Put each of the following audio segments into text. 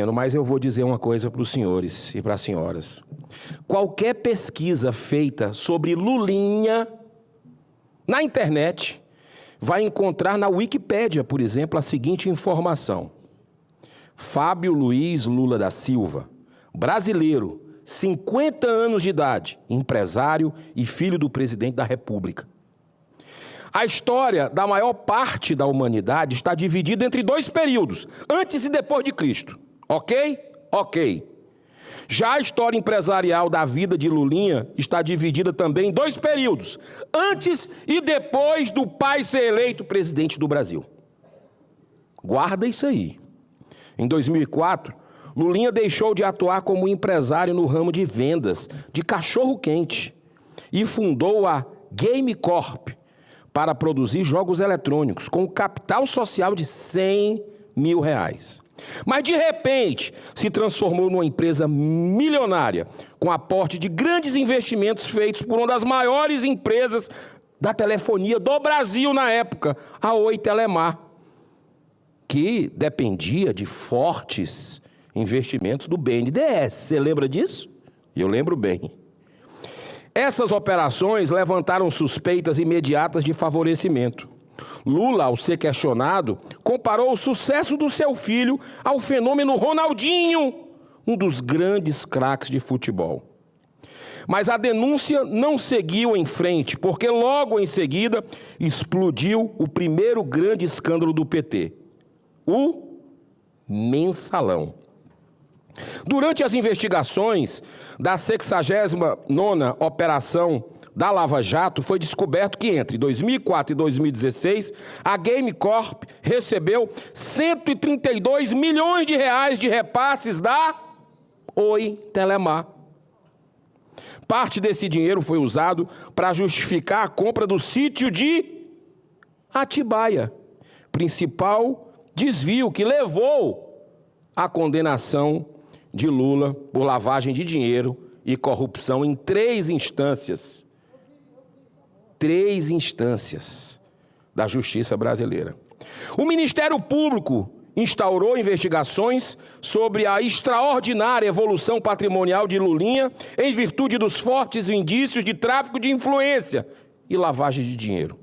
Mas eu vou dizer uma coisa para os senhores e para as senhoras. Qualquer pesquisa feita sobre Lulinha na internet vai encontrar na Wikipédia, por exemplo, a seguinte informação. Fábio Luiz Lula da Silva, brasileiro, 50 anos de idade, empresário e filho do presidente da República. A história da maior parte da humanidade está dividida entre dois períodos, antes e depois de Cristo. Ok? Ok. Já a história empresarial da vida de Lulinha está dividida também em dois períodos, antes e depois do pai ser eleito presidente do Brasil. Guarda isso aí. Em 2004, Lulinha deixou de atuar como empresário no ramo de vendas de cachorro-quente e fundou a Game Corp para produzir jogos eletrônicos com um capital social de R$100 mil. Mas, de repente, se transformou numa empresa milionária, com aporte de grandes investimentos feitos por uma das maiores empresas da telefonia do Brasil na época, a Oi Telemar, que dependia de fortes investimentos do BNDES. Você lembra disso? Eu lembro bem. Essas operações levantaram suspeitas imediatas de favorecimento. Lula, ao ser questionado, comparou o sucesso do seu filho ao fenômeno Ronaldinho, um dos grandes craques de futebol. Mas a denúncia não seguiu em frente, porque logo em seguida explodiu o primeiro grande escândalo do PT, o Mensalão. Durante as investigações da 69ª Operação da Lava Jato, foi descoberto que entre 2004 e 2016, a Game Corp recebeu R$132 milhões de repasses da Oi Telemar. Parte desse dinheiro foi usado para justificar a compra do sítio de Atibaia, principal desvio que levou à condenação de Lula por lavagem de dinheiro e corrupção em 3 instâncias. 3 instâncias da justiça brasileira. O Ministério Público instaurou investigações sobre a extraordinária evolução patrimonial de Lulinha em virtude dos fortes indícios de tráfico de influência e lavagem de dinheiro.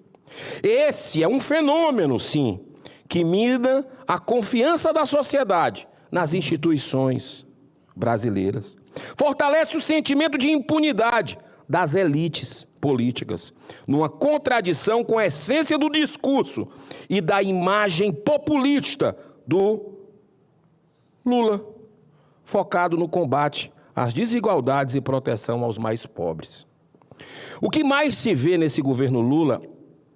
Esse é um fenômeno, sim, que mina a confiança da sociedade nas instituições brasileiras. Fortalece o sentimento de impunidade das elites políticas, numa contradição com a essência do discurso e da imagem populista do Lula, focado no combate às desigualdades e proteção aos mais pobres. O que mais se vê nesse governo Lula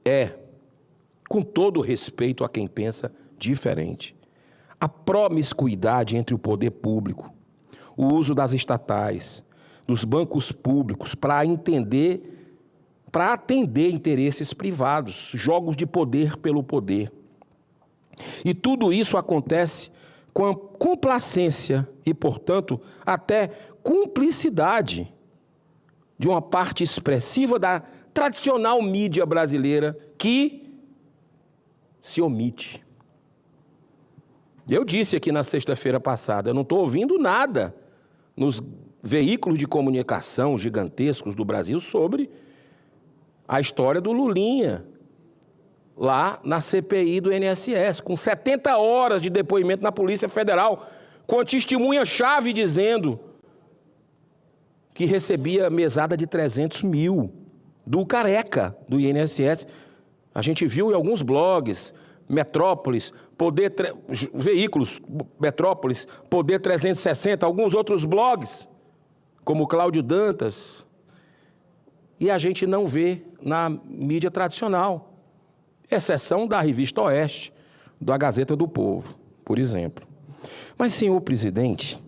é, com todo respeito a quem pensa diferente, a promiscuidade entre o poder público, o uso das estatais, dos bancos públicos para atender interesses privados, jogos de poder pelo poder. E tudo isso acontece com a complacência e, portanto, até cumplicidade de uma parte expressiva da tradicional mídia brasileira que se omite. Eu disse aqui na sexta-feira passada, eu não estou ouvindo nada nos veículos de comunicação gigantescos do Brasil sobre a história do Lulinha, lá na CPI do INSS, com 70 horas de depoimento na Polícia Federal, com a testemunha-chave dizendo que recebia mesada de 300 mil do careca do INSS. A gente viu em alguns blogs, Metrópolis, veículos, Metrópolis, Poder 360, alguns outros blogs, como Cláudio Dantas, e a gente não vê na mídia tradicional, exceção da Revista Oeste, da Gazeta do Povo, por exemplo. Mas, senhor presidente,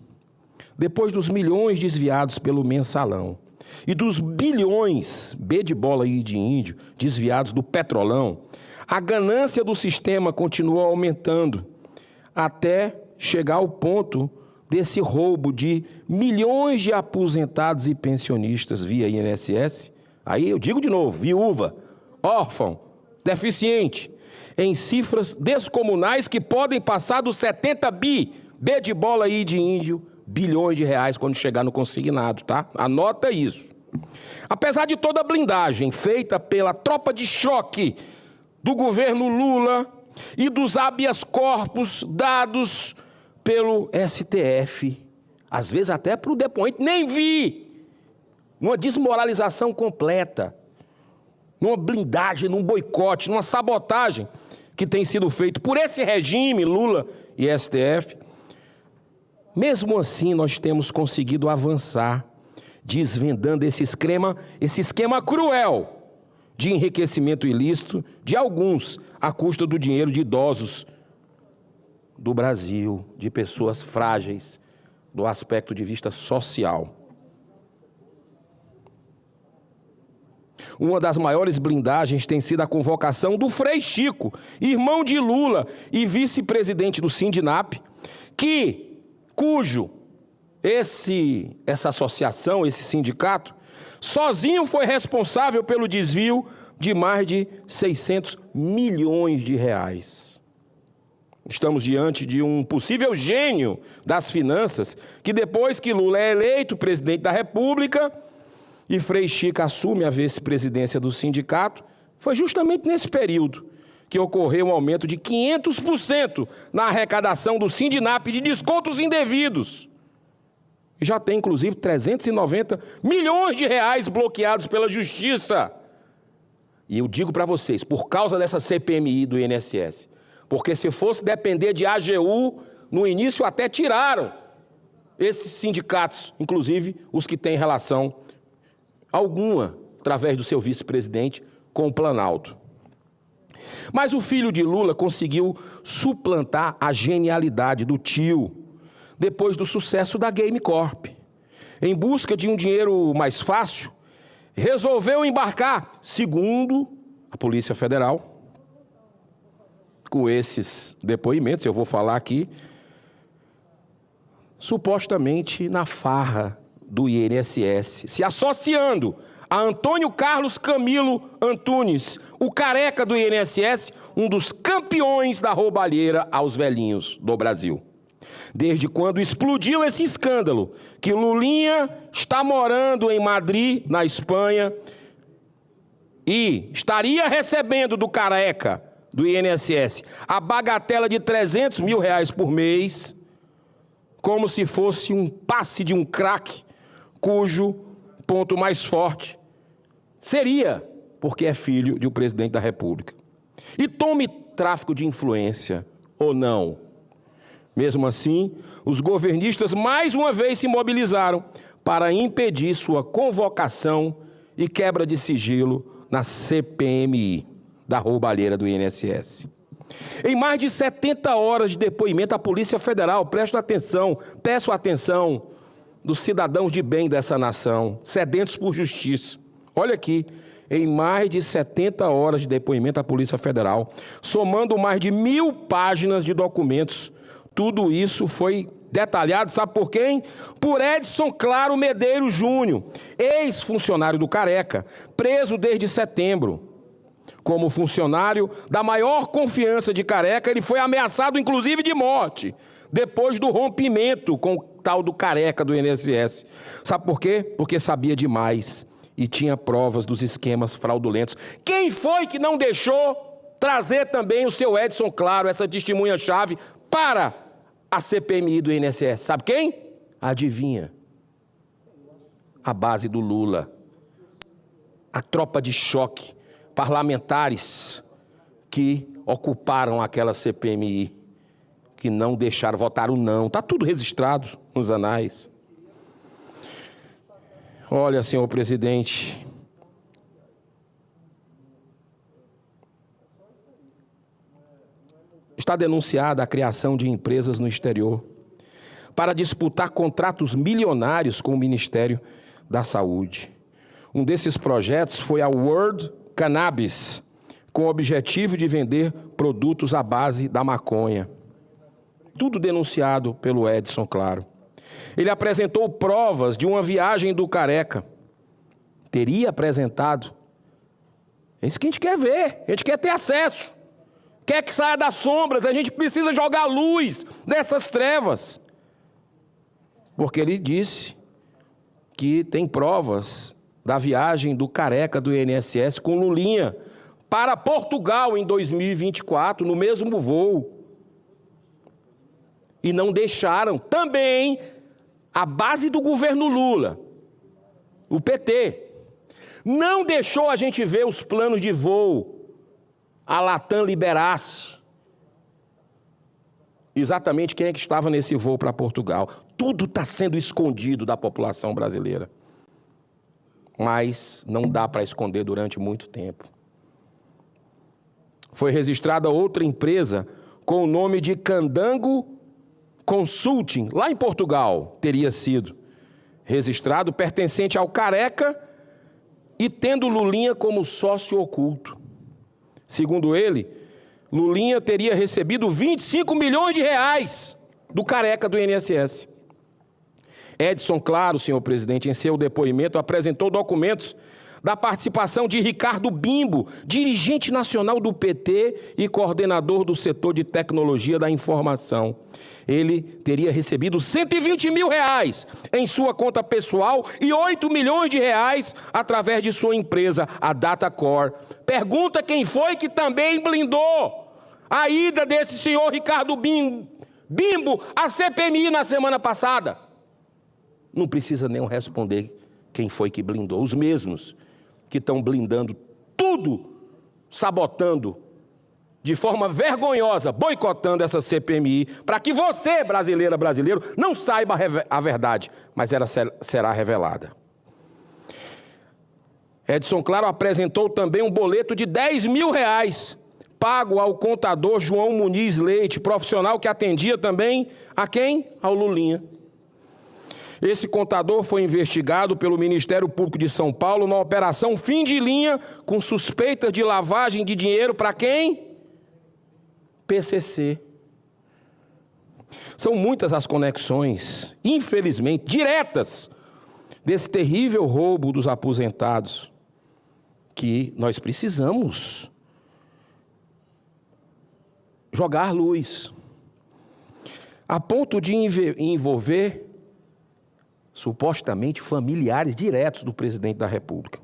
depois dos milhões desviados pelo Mensalão e dos bilhões, B de bola e de índio, desviados do Petrolão, a ganância do sistema continua aumentando até chegar ao ponto desse roubo de milhões de aposentados e pensionistas via INSS. Aí eu digo de novo, viúva, órfão, deficiente, em cifras descomunais que podem passar dos 70 bi B de bola, I de índio, bilhões de reais quando chegar no consignado, tá? Anota isso. Apesar de toda a blindagem feita pela tropa de choque do governo Lula e dos habeas corpus dados pelo STF, às vezes até para o depoente, nem vi, uma desmoralização completa, numa blindagem, num boicote, numa sabotagem que tem sido feito por esse regime, Lula e STF. Mesmo assim, nós temos conseguido avançar, desvendando esse esquema cruel de enriquecimento ilícito de alguns à custa do dinheiro de idosos do Brasil, de pessoas frágeis do aspecto de vista social. Uma das maiores blindagens tem sido a convocação do Frei Chico, irmão de Lula e vice-presidente do Sindinap, cujo essa associação, esse sindicato, sozinho foi responsável pelo desvio de mais de 600 milhões de reais. Estamos diante de um possível gênio das finanças que, depois que Lula é eleito presidente da República e Frei Chico assume a vice-presidência do sindicato, foi justamente nesse período que ocorreu um aumento de 500% na arrecadação do Sindinap de descontos indevidos. E já tem, inclusive, 390 milhões de reais bloqueados pela Justiça. E eu digo para vocês, por causa dessa CPMI do INSS, porque se fosse depender de AGU, no início até tiraram esses sindicatos, inclusive os que têm relação alguma, através do seu vice-presidente, com o Planalto. Mas o filho de Lula conseguiu suplantar a genialidade do tio, depois do sucesso da Game Corp. Em busca de um dinheiro mais fácil, resolveu embarcar, segundo a Polícia Federal, com esses depoimentos, eu vou falar aqui, supostamente na farra do INSS, se associando a Antônio Carlos Camilo Antunes, o careca do INSS, um dos campeões da roubalheira aos velhinhos do Brasil. Desde quando explodiu esse escândalo, que Lulinha está morando em Madrid, na Espanha, e estaria recebendo do careca do INSS a bagatela de 300 mil reais por mês, como se fosse um passe de um craque, cujo ponto mais forte seria porque é filho de um presidente da República. E tome tráfico de influência ou não. Mesmo assim, os governistas mais uma vez se mobilizaram para impedir sua convocação e quebra de sigilo na CPMI da roubalheira do INSS. Em mais de 70 horas de depoimento, a Polícia Federal, peço atenção dos cidadãos de bem dessa nação, sedentos por justiça. Olha aqui, em mais de 70 horas de depoimento à Polícia Federal, somando mais de 1000 páginas de documentos, tudo isso foi detalhado, sabe por quem? Por Edson Claro Medeiros Júnior, ex-funcionário do Careca, preso desde setembro. Como funcionário da maior confiança de Careca, ele foi ameaçado, inclusive, de morte, depois do rompimento com o tal do Careca do INSS. Sabe por quê? Porque sabia demais e tinha provas dos esquemas fraudulentos. Quem foi que não deixou trazer também o seu Edson Claro, essa testemunha-chave, para a CPMI do INSS? Sabe quem? Adivinha? A base do Lula. A tropa de choque, parlamentares que ocuparam aquela CPMI, que não deixaram, votaram não. Está tudo registrado nos anais. Olha, senhor presidente, está denunciada a criação de empresas no exterior para disputar contratos milionários com o Ministério da Saúde. Um desses projetos foi a World Cannabis, com o objetivo de vender produtos à base da maconha. Tudo denunciado pelo Edson Claro. Ele apresentou provas de uma viagem do Careca. Teria apresentado. É isso que a gente quer ver, a gente quer ter acesso. Quer que saia das sombras, a gente precisa jogar luz nessas trevas. Porque ele disse que tem provas da viagem do careca do INSS com Lulinha para Portugal em 2024, no mesmo voo. E não deixaram também a base do governo Lula, o PT, não deixou a gente ver os planos de voo, a Latam liberasse exatamente quem é que estava nesse voo para Portugal. Tudo está sendo escondido da população brasileira. Mas não dá para esconder durante muito tempo. Foi registrada outra empresa com o nome de Candango Consulting, lá em Portugal, teria sido registrado, pertencente ao careca e tendo Lulinha como sócio oculto. Segundo ele, Lulinha teria recebido 25 milhões de reais do careca do INSS. Edson Claro, senhor presidente, em seu depoimento, apresentou documentos da participação de Ricardo Bimbo, dirigente nacional do PT e coordenador do setor de tecnologia da informação. Ele teria recebido 120 mil reais em sua conta pessoal e 8 milhões de reais através de sua empresa, a Datacor. Pergunta quem foi que também blindou a ida desse senhor Ricardo Bimbo à CPMI na semana passada. Não precisa nem responder quem foi que blindou. Os mesmos que estão blindando tudo, sabotando, de forma vergonhosa, boicotando essa CPMI, para que você, brasileira, brasileiro, não saiba a verdade, mas ela será revelada. Edson Claro apresentou também um boleto de 10 mil reais, pago ao contador João Muniz Leite, profissional que atendia também a quem? Ao Lulinha. Esse contador foi investigado pelo Ministério Público de São Paulo na operação Fim de Linha, com suspeita de lavagem de dinheiro para quem? PCC. São muitas as conexões, infelizmente, diretas, desse terrível roubo dos aposentados, que nós precisamos jogar luz, a ponto de envolver supostamente familiares diretos do presidente da República.